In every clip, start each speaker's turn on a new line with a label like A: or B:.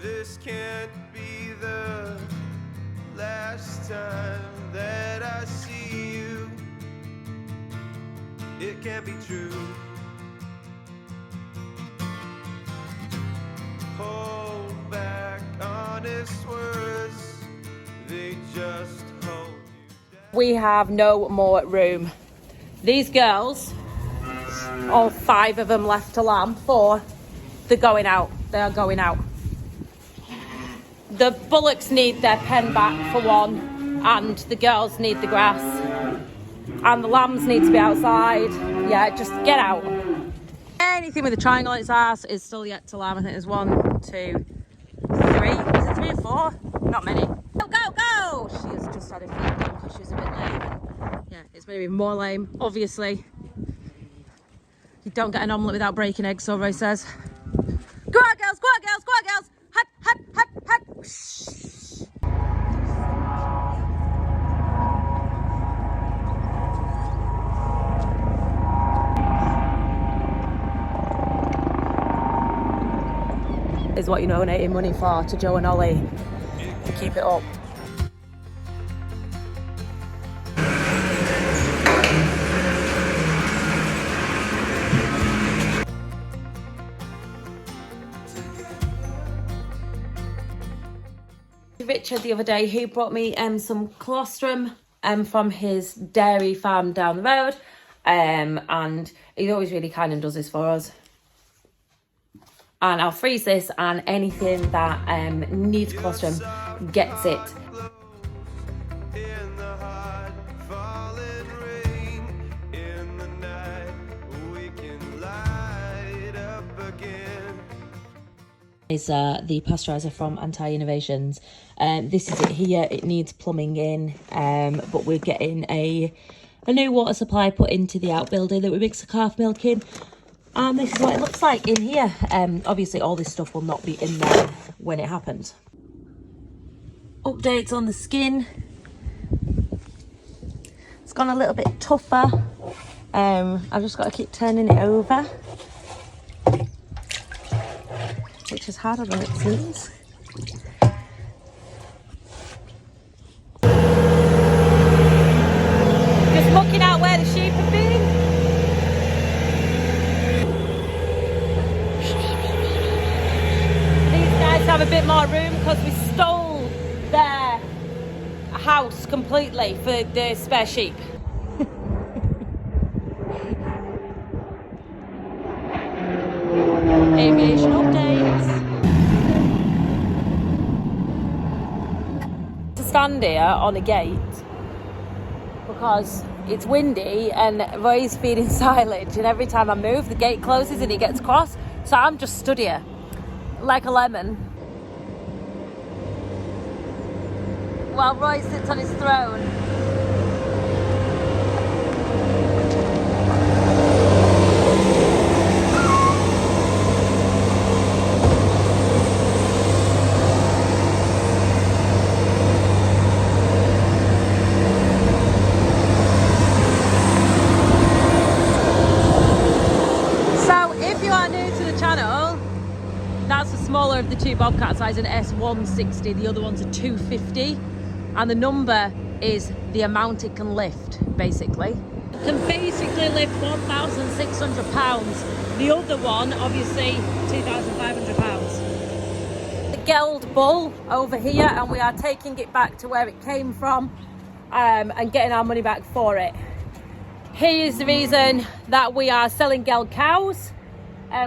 A: This can't be the last time that I see you. It can't be true. Hold back honest words, they just hold you down.
B: We have no more room. These girls, all 5 of them left to lamb, 4, they're going out. They are going out. The bullocks need their pen back for one, and the girls need the grass. And the lambs need to be outside. Yeah, just get out. Anything with a triangle in its ass is still yet to lamb. I think there's 1, 2, 3. Is it 3 or 4? Not many. Go, go, go! She has just had a feed done because she's a bit lame. Yeah, it's made even more lame, obviously. You don't get an omelette without breaking eggs, so Roy says. Go on, girls, go on, girls, go on, girls! Hut, hut, hut, hut! Is what you're donating money for to Joe and Ollie to keep it up. Richard the other day, he brought me some colostrum from his dairy farm down the road, and he's always really kind and does this for us. And I'll freeze this, and anything that needs colostrum gets it.
A: In the hot falling rain, in the night we can light up again.
B: Is the pasteurizer from Anti Innovations. This is it here. It needs plumbing in, but we're getting a new water supply put into the outbuilding that we mix the calf milk in. And this is what it looks like in here. Obviously all this stuff will not be in there when it happens. Updates on the skin. It's gone a little bit tougher. I've just got to keep turning it over, which is harder than it seems. Just looking out where the sheep have been. These guys have a bit more room because we stole their house completely for the spare sheep. Aviation updates. To stand here on a gate because it's windy and Roy's feeding silage, and every time I move the gate closes and he gets cross, so I'm just stood here like a lemon while Roy sits on his throne. That's the smaller of the 2 Bobcat size, an S160, the other one's a 250, and the number is the amount it can lift, basically. It can basically lift 1,600 pounds. The other one, obviously, 2,500 pounds. The geld bull over here, and we are taking it back to where it came from, and getting our money back for it. Here's the reason that we are selling geld cows.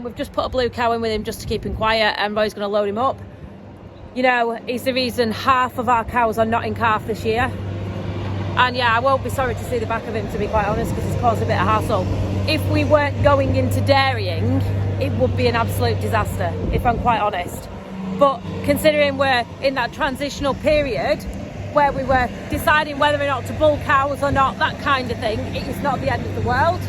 B: We've just put a blue cow in with him just to keep him quiet, and Roy's going to load him up. You know, he's the reason half of our cows are not in calf this year. And yeah, I won't be sorry to see the back of him, to be quite honest, because it's caused a bit of hassle. If we weren't going into dairying, it would be an absolute disaster, if I'm quite honest. But considering we're in that transitional period where we were deciding whether or not to bull cows or not, that kind of thing, it is not the end of the world.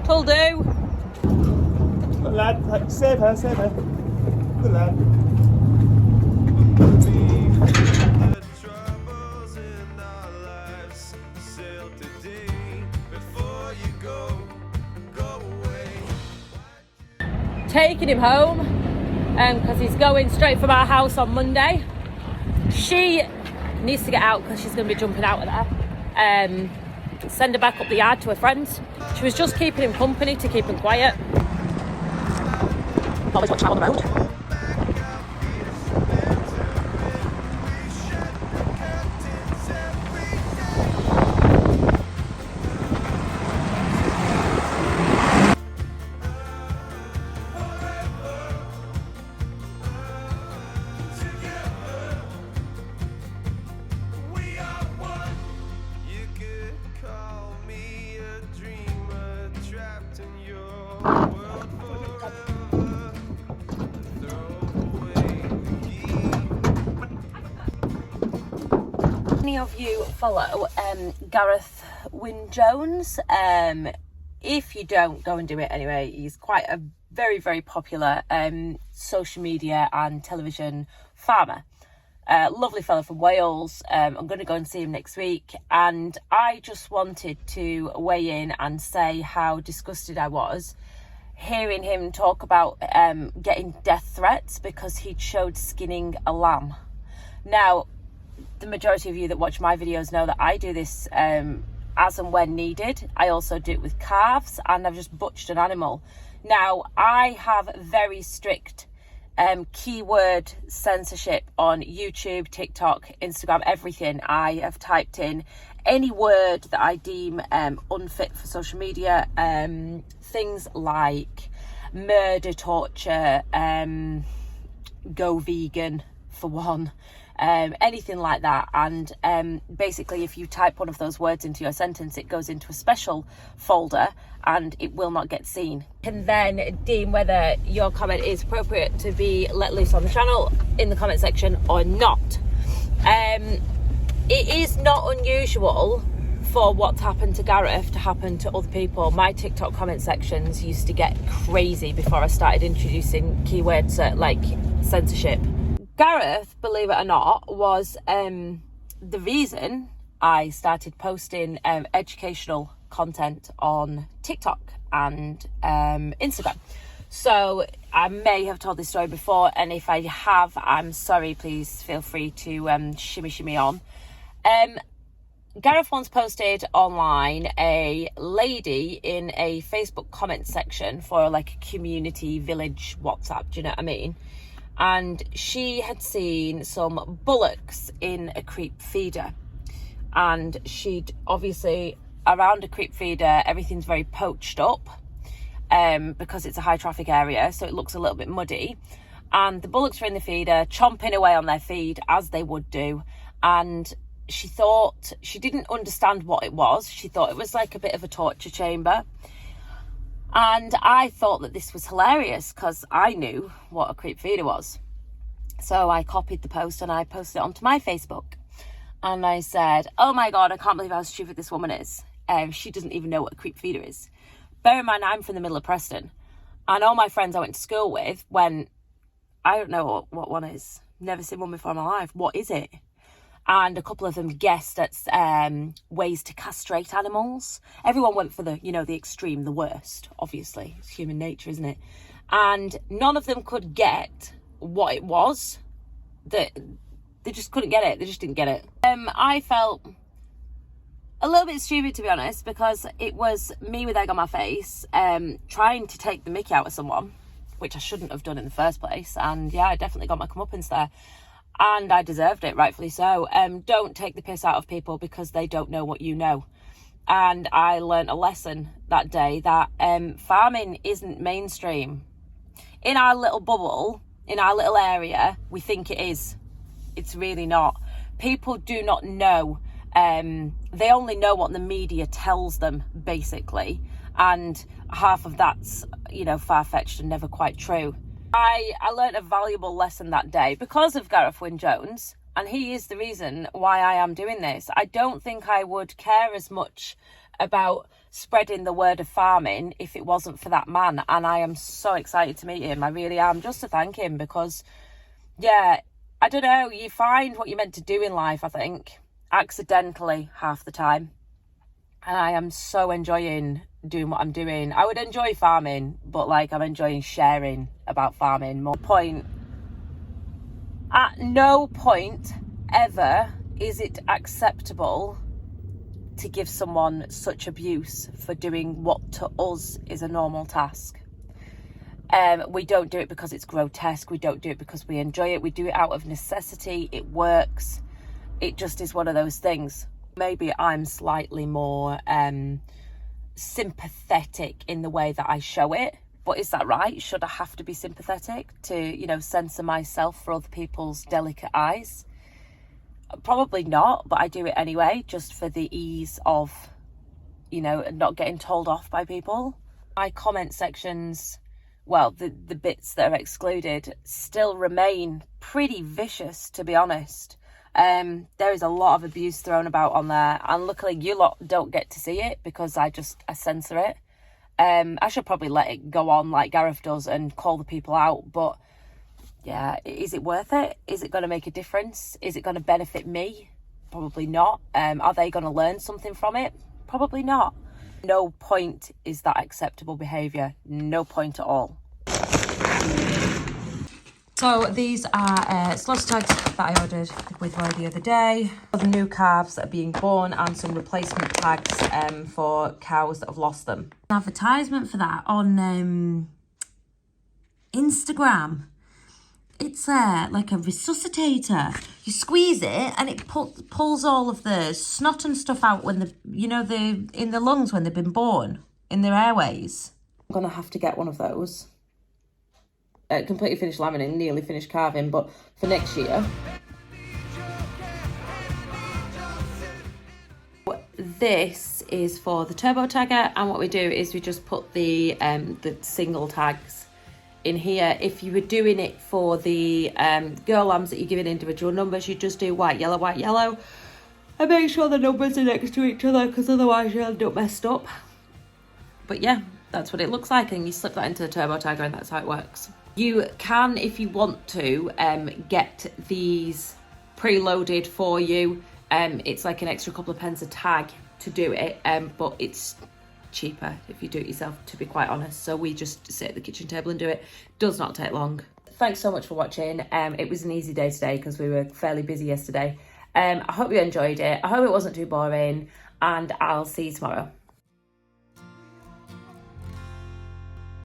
B: Will do.
C: Good lad, save her, save her. Good lad.
A: The troubles in our lives sail today. Before you go away.
B: Taking him home because he's going straight from our house on Monday. She needs to get out because she's going to be jumping out of there. Send her back up the yard to her friends. She was just keeping him company to keep him quiet. Always watch out on the road.
A: You could call me a dreamer trapped in your world forever. Throw away the key.
B: Many of you follow Gareth Wyn-Jones. If you don't, go and do it anyway. He's quite a very, very popular social media and television farmer. Lovely fella from Wales. I'm going to go and see him next week, and I just wanted to weigh in and say how disgusted I was hearing him talk about getting death threats because he'd showed skinning a lamb. Now, the majority of you that watch my videos know that I do this as and when needed. I also do it with calves, and I've just butchered an animal. Now, I have very strict keyword censorship on YouTube, TikTok, Instagram, everything. I have typed in any word that I deem unfit for social media, things like murder, torture, go vegan for one, anything like that. And basically, if you type one of those words into your sentence, it goes into a special folder and it will not get seen. You can then deem whether your comment is appropriate to be let loose on the channel in the comment section or not. It is not unusual for what's happened to Gareth to happen to other people. My TikTok comment sections used to get crazy before I started introducing keywords like censorship. Gareth, believe it or not, was the reason I started posting educational content on TikTok and Instagram. So I may have told this story before, and if I have, I'm sorry. Please feel free to shimmy on. Gareth once posted online a lady in a Facebook comment section for like a community village WhatsApp, do you know what I mean? And she had seen some bullocks in a creep feeder, and she'd obviously, around a creep feeder, everything's very poached up because it's a high traffic area, so it looks a little bit muddy, and the bullocks were in the feeder chomping away on their feed as they would do. And she thought, she didn't understand what it was. She thought it was like a bit of a torture chamber. And I thought that this was hilarious because I knew what a creep feeder was. So I copied the post and I posted it onto my Facebook. And I said, oh my God, I can't believe how stupid this woman is. She doesn't even know what a creep feeder is. Bear in mind, I'm from the middle of Preston. And all my friends I went to school with went, I don't know what one is. Never seen one before in my life. What is it? And a couple of them guessed at ways to castrate animals. Everyone went for the, the extreme, the worst. Obviously, it's human nature, isn't it? And none of them could get what it was. They just couldn't get it. They just didn't get it. I felt a little bit stupid, to be honest, because it was me with egg on my face, trying to take the mickey out of someone, which I shouldn't have done in the first place. And yeah, I definitely got my comeuppance there. And I deserved it, rightfully so. Don't take the piss out of people because they don't know what you know. And I learnt a lesson that day that farming isn't mainstream. In our little bubble, in our little area, we think it is. It's really not. People do not know. They only know what the media tells them, basically. And half of that's, far-fetched and never quite true. I learned a valuable lesson that day because of Gareth Wyn-Jones, and he is the reason why I am doing this. I don't think I would care as much about spreading the word of farming if it wasn't for that man, and I am so excited to meet him. I really am, just to thank him, because yeah, I don't know, you find what you're meant to do in life, I think, accidentally half the time. And I am so enjoying doing what I'm doing. I would enjoy farming, but like I'm enjoying sharing about farming more. At no point ever is it acceptable to give someone such abuse for doing what to us is a normal task. We don't do it because it's grotesque. We don't do it because we enjoy it. We do it out of necessity. It works. It just is one of those things. Maybe I'm slightly more sympathetic in the way that I show it. But is that right? Should I have to be sympathetic to, you know, censor myself for other people's delicate eyes? Probably not, but I do it anyway, just for the ease of, you know, not getting told off by people. My comment sections, well, the bits that are excluded still remain pretty vicious, to be honest. There is a lot of abuse thrown about on there, and luckily you lot don't get to see it because I censor it. I should probably let it go on like Gareth does and call the people out, but yeah, is it worth it? Is it going to make a difference? Is it going to benefit me? Probably not. Are they going to learn something from it? Probably not. No point is that acceptable behaviour. No point at all. So these are slaughter tags that I ordered with Roy the other day. The new calves that are being born and some replacement tags for cows that have lost them. An advertisement for that on Instagram. It's like a resuscitator. You squeeze it and it pulls all of the snot and stuff out when in the lungs when they've been born, in their airways. I'm gonna have to get one of those. Completely finished lambing, nearly finished calving, but for next year. This is for the turbo tagger, and what we do is we just put the single tags in here. If you were doing it for the girl lambs that you're giving individual numbers, you just do white, yellow, and make sure the numbers are next to each other, because otherwise you'll end up messed up. But yeah, that's what it looks like, and you slip that into the turbo tagger, and that's how it works. You can, if you want to, get these preloaded for you. It's like an extra couple of pence a tag to do it, but it's cheaper if you do it yourself, to be quite honest. So we just sit at the kitchen table and do it. Does not take long. Thanks so much for watching. It was an easy day today because we were fairly busy yesterday. I hope you enjoyed it. I hope it wasn't too boring, and I'll see you tomorrow.